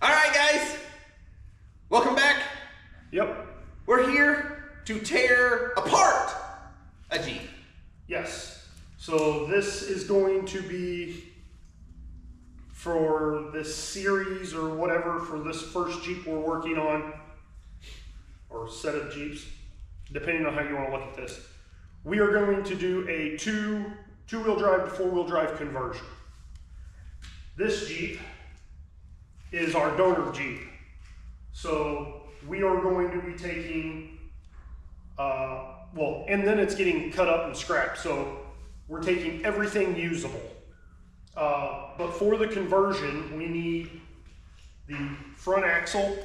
All right, guys, welcome back. Yep. We're here to tear apart a Jeep. Yes. So this is going to be for this series or whatever, for this first Jeep we're working on, or set of Jeeps, depending on how you want to look at this. We are going to do a two-wheel drive to four-wheel drive conversion. This Jeep is our donor Jeep. So we are going to be taking, and then it's getting cut up and scrapped. So we're taking everything usable. But for the conversion, we need the front axle,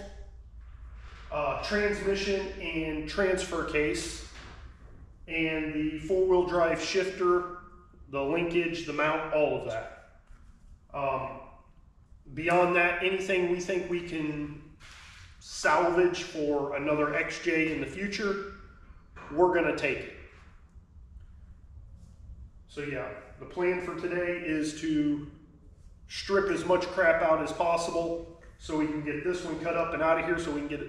transmission and transfer case, and the four-wheel drive shifter, the linkage, the mount, all of that. Beyond that, anything we think we can salvage for another XJ in the future, we're gonna take it. So yeah, the plan for today is to strip as much crap out as possible so we can get this one cut up and out of here so we can get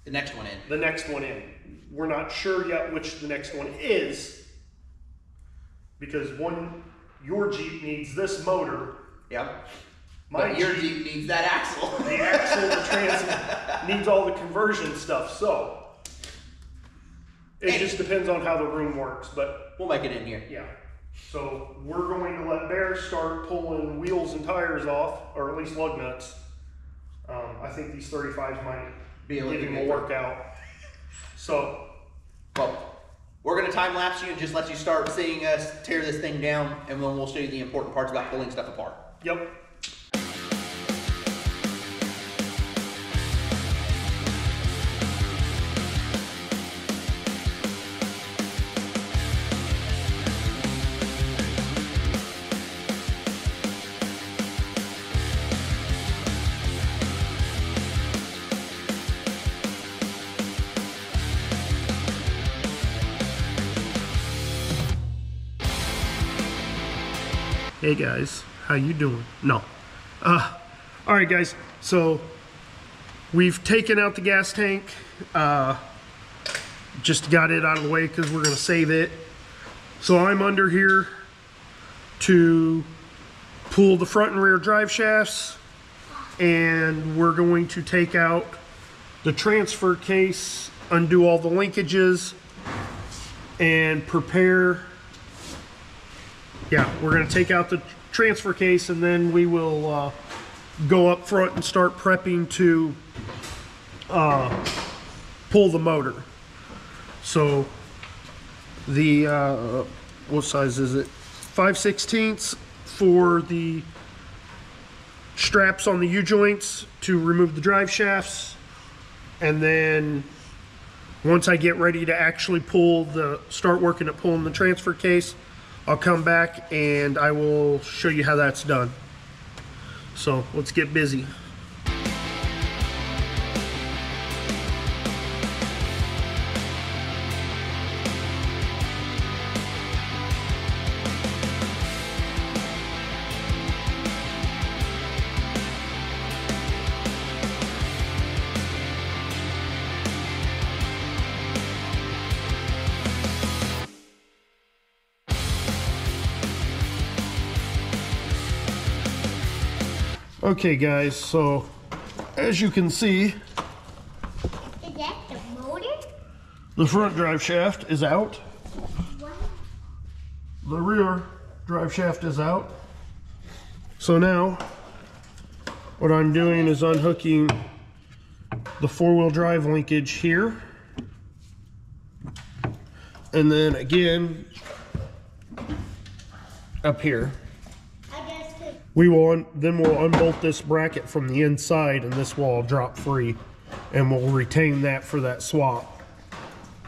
The next one in. the next one in. We're not sure yet which the next one is, because your Jeep needs this motor. Yep. But your Jeep needs that axle. The axle, the trans needs all the conversion stuff. So it just depends on how the room works. But we'll make it in here. yeah. So we're going to let Bear start pulling wheels and tires off, or at least lug nuts. I think these 35s might Be a give little him a different. workout. So, Well, we're going to time lapse you and just let you start seeing us tear this thing down, and then we'll show you the important parts about pulling stuff apart. yep. Hey guys, how you doing? No. All right guys, so we've taken out the gas tank, just got it out of the way because we're gonna save it. So I'm under here to pull the front and rear drive shafts, and we're going to take out the transfer case, undo all the linkages, and prepare. Yeah, we're going to take out the transfer case, and then we will go up front and start prepping to pull the motor. So the, what size is it? 5/16 for the straps on the U-joints to remove the drive shafts. And then once I get ready to actually start working at pulling the transfer case, I'll come back and I will show you how that's done. So let's get busy. Okay guys, so as you can see, Is that the motor? the front drive shaft is out. What? The rear drive shaft is out. So now what I'm doing is unhooking the four-wheel drive linkage here. And then again up here. We'll unbolt this bracket from the inside, and this will all drop free, and we'll retain that for that swap.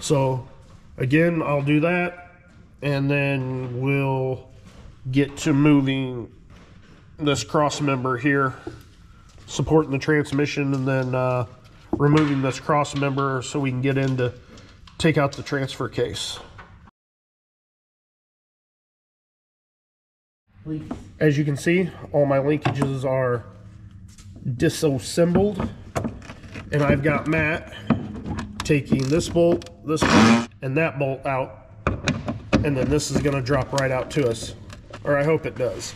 So again, I'll do that, and then we'll get to moving this cross member here, supporting the transmission, and then removing this cross member so we can get in to take out the transfer case. As you can see, all my linkages are disassembled, and I've got Matt taking this bolt, and that bolt out, and then this is going to drop right out to us, or I hope it does.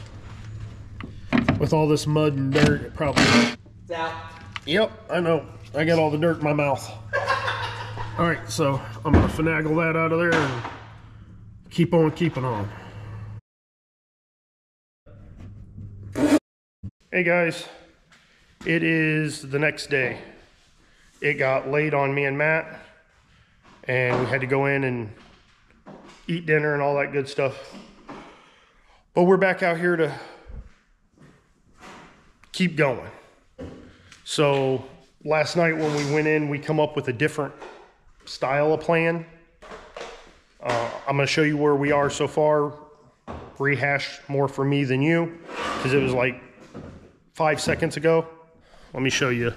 With all this mud and dirt, it probably... It's out. Yep, I know. I got all the dirt in my mouth. All right, so I'm going to finagle that out of there and keep on keeping on. Hey guys, it is the next day. It got late on me and Matt, and we had to go in and eat dinner and all that good stuff. But we're back out here to keep going. So last night when we went in, we come up with a different style of plan. I'm gonna show you where we are so far. Rehash more for me than you, because it was like 5 seconds ago. Let me show you.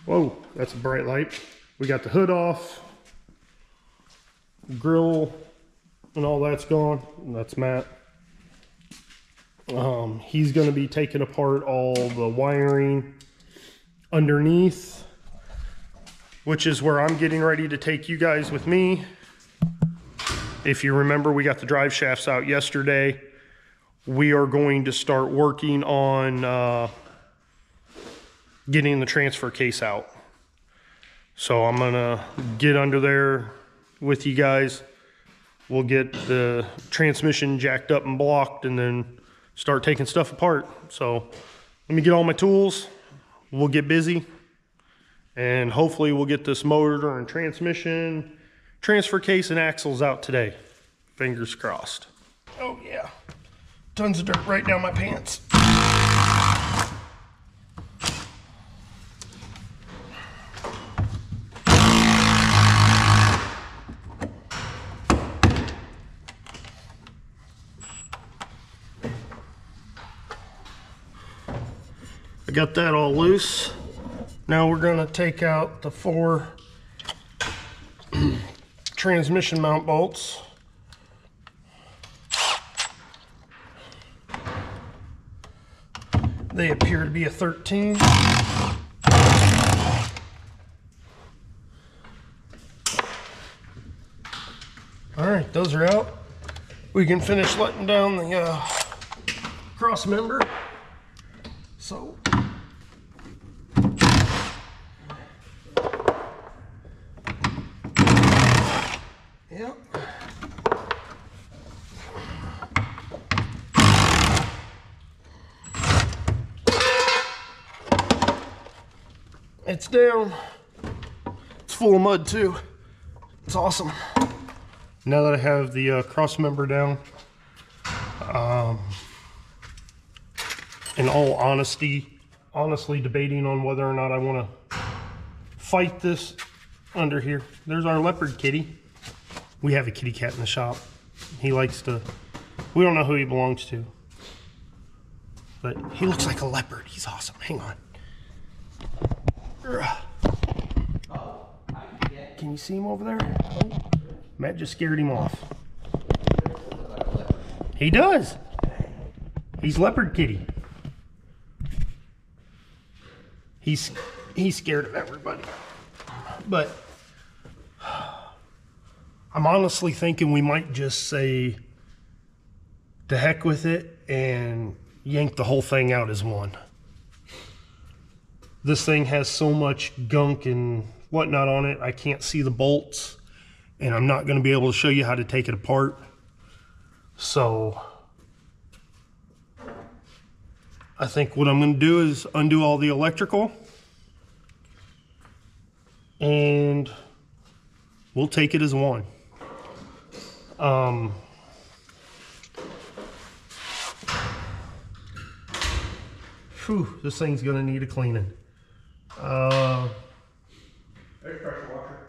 Whoa, that's a bright light. We got the hood off, grill and all that's gone. And that's Matt. He's going to be taking apart all the wiring underneath, which is where I'm getting ready to take you guys with me. If you remember, we got the drive shafts out yesterday. We are going to start working on getting the transfer case out. So I'm gonna get under there with you guys. We'll get the transmission jacked up and blocked and then start taking stuff apart. So let me get all my tools. We'll get busy and hopefully we'll get this motor and transmission, transfer case and axles out today. Fingers crossed. Oh yeah. Tons of dirt right down my pants. I got that all loose. Now we're going to take out the 4 transmission mount bolts. They appear to be a 13. All right, those are out. We can finish letting down the cross member. So, yep. It's down. It's full of mud too. It's awesome. Now that I have the cross member down, in all honesty, honestly debating on whether or not I want to fight this under here. There's our leopard kitty. We have a kitty cat in the shop. He likes to, we don't know who he belongs to, but he looks like a leopard. He's awesome. Hang on. Can you see him over there? Oh, Matt just scared him off. He does. He's leopard kitty. He's scared of everybody. But I'm honestly thinking we might just say to heck with it and yank the whole thing out as one. This thing has so much gunk and whatnot on it, I can't see the bolts, and I'm not going to be able to show you how to take it apart. So I think what I'm going to do is undo all the electrical, and we'll take it as one. Phew, this thing's going to need a cleaning. There's pressure washer.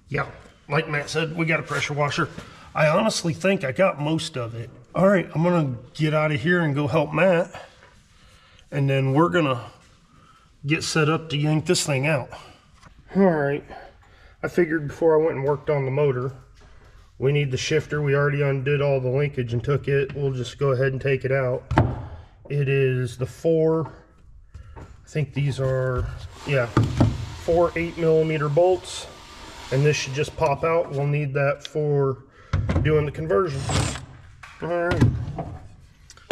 Yeah, like Matt said, we got a pressure washer. I honestly think I got most of it. All right, I'm gonna get out of here and go help Matt, and then we're gonna get set up to yank this thing out. All right, I figured before I went and worked on the motor, we need the shifter. We already undid all the linkage and took it. We'll just go ahead and take it out. It is the 4, I think these are, yeah, 4 8mm bolts, and this should just pop out. We'll need that for doing the conversion. All right.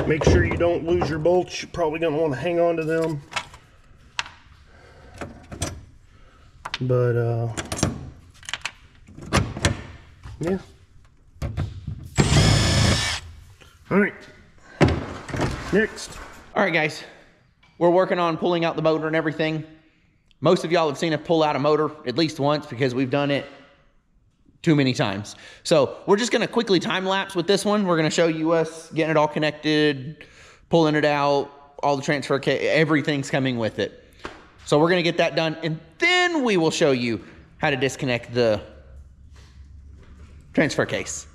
Make sure you don't lose your bolts. You're probably going to want to hang on to them. But, yeah. All right. Next. All right, guys. We're working on pulling out the motor and everything. Most of y'all have seen us pull out a motor at least once because we've done it too many times. So we're just gonna quickly time lapse with this one. We're gonna show you us getting it all connected, pulling it out, all the transfer case, everything's coming with it. So we're gonna get that done, and then we will show you how to disconnect the transfer case.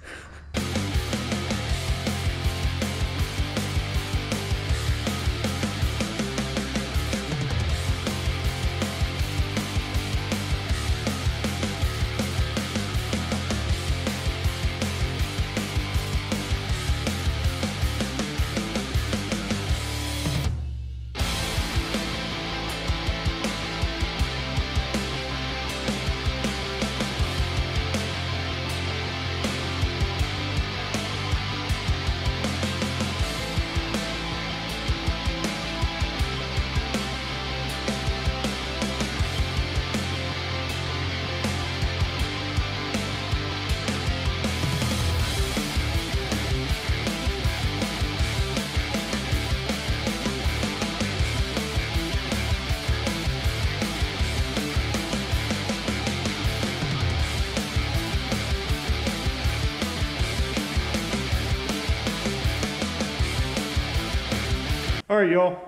All right, y'all.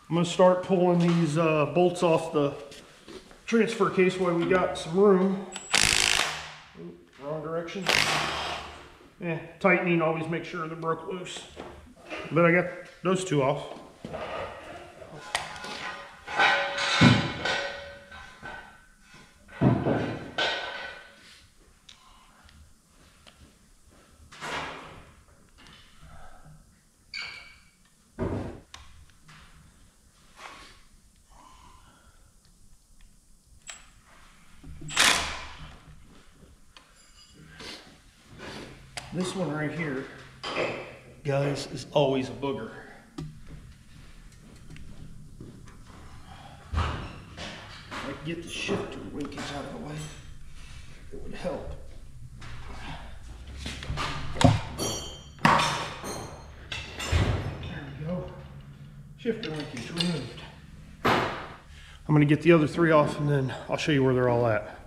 I'm gonna start pulling these bolts off the transfer case while we got some room. Ooh, wrong direction. Yeah, tightening, always make sure they're broke loose. But I got those two off. This one right here, guys, is always a booger. If I could get the shifter linkage out of the way, it would help. There we go. Shifter linkage removed. I'm going to get the other three off, and then I'll show you where they're all at.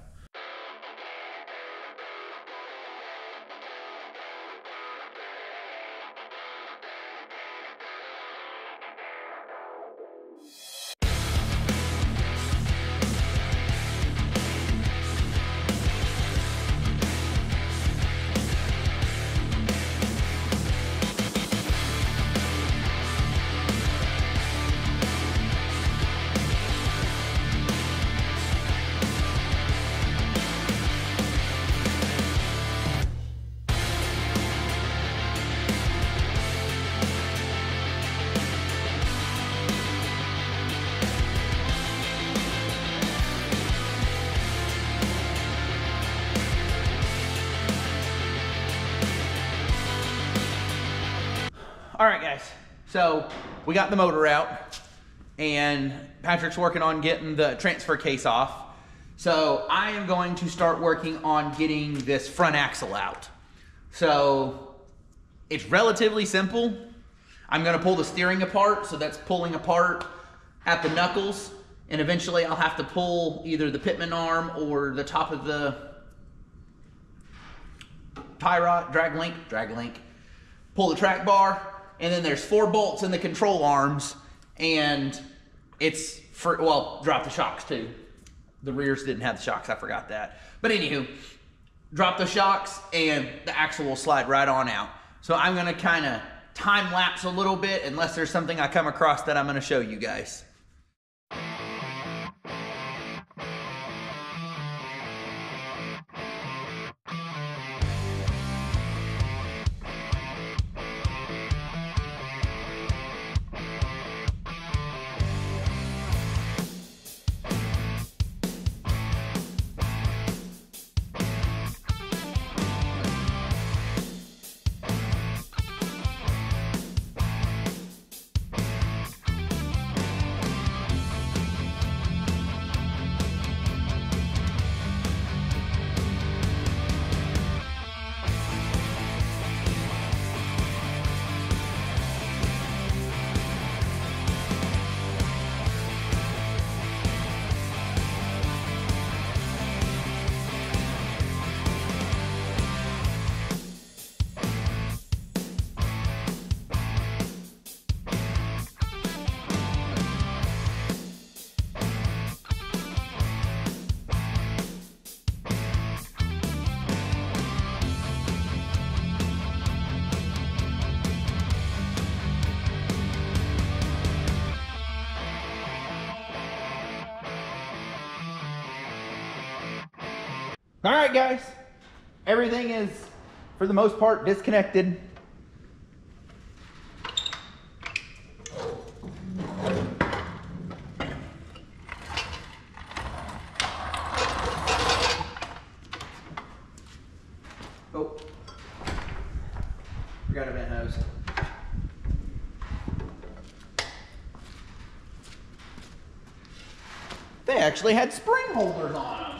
All right, guys, so we got the motor out and Patrick's working on getting the transfer case off. So I am going to start working on getting this front axle out. So it's relatively simple. I'm gonna pull the steering apart, so that's pulling apart at the knuckles, and eventually I'll have to pull either the pitman arm or the top of the tie rod, drag link, pull the track bar, and then there's 4 bolts in the control arms, and it's for, well, drop the shocks too. The rears didn't have the shocks, I forgot that. But anywho, drop the shocks and the axle will slide right on out. So I'm gonna kinda time lapse a little bit unless there's something I come across that I'm gonna show you guys. All right, guys. Everything is, for the most part, disconnected. Oh, forgot a vent hose. They actually had spring holders on them.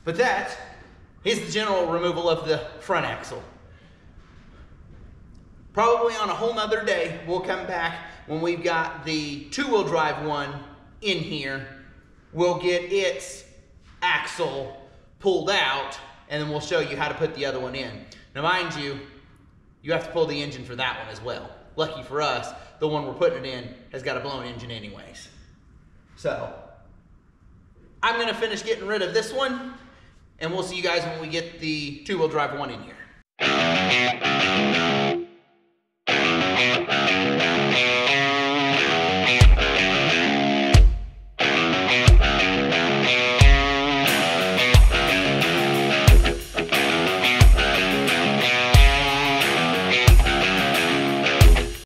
But that is the general removal of the front axle. Probably on a whole nother day, we'll come back when we've got the two-wheel drive one in here. We'll get its axle pulled out, and then we'll show you how to put the other one in. Now mind you, you have to pull the engine for that one as well. Lucky for us, the one we're putting it in has got a blown engine anyways. So, I'm gonna finish getting rid of this one, and we'll see you guys when we get the two-wheel drive one in here.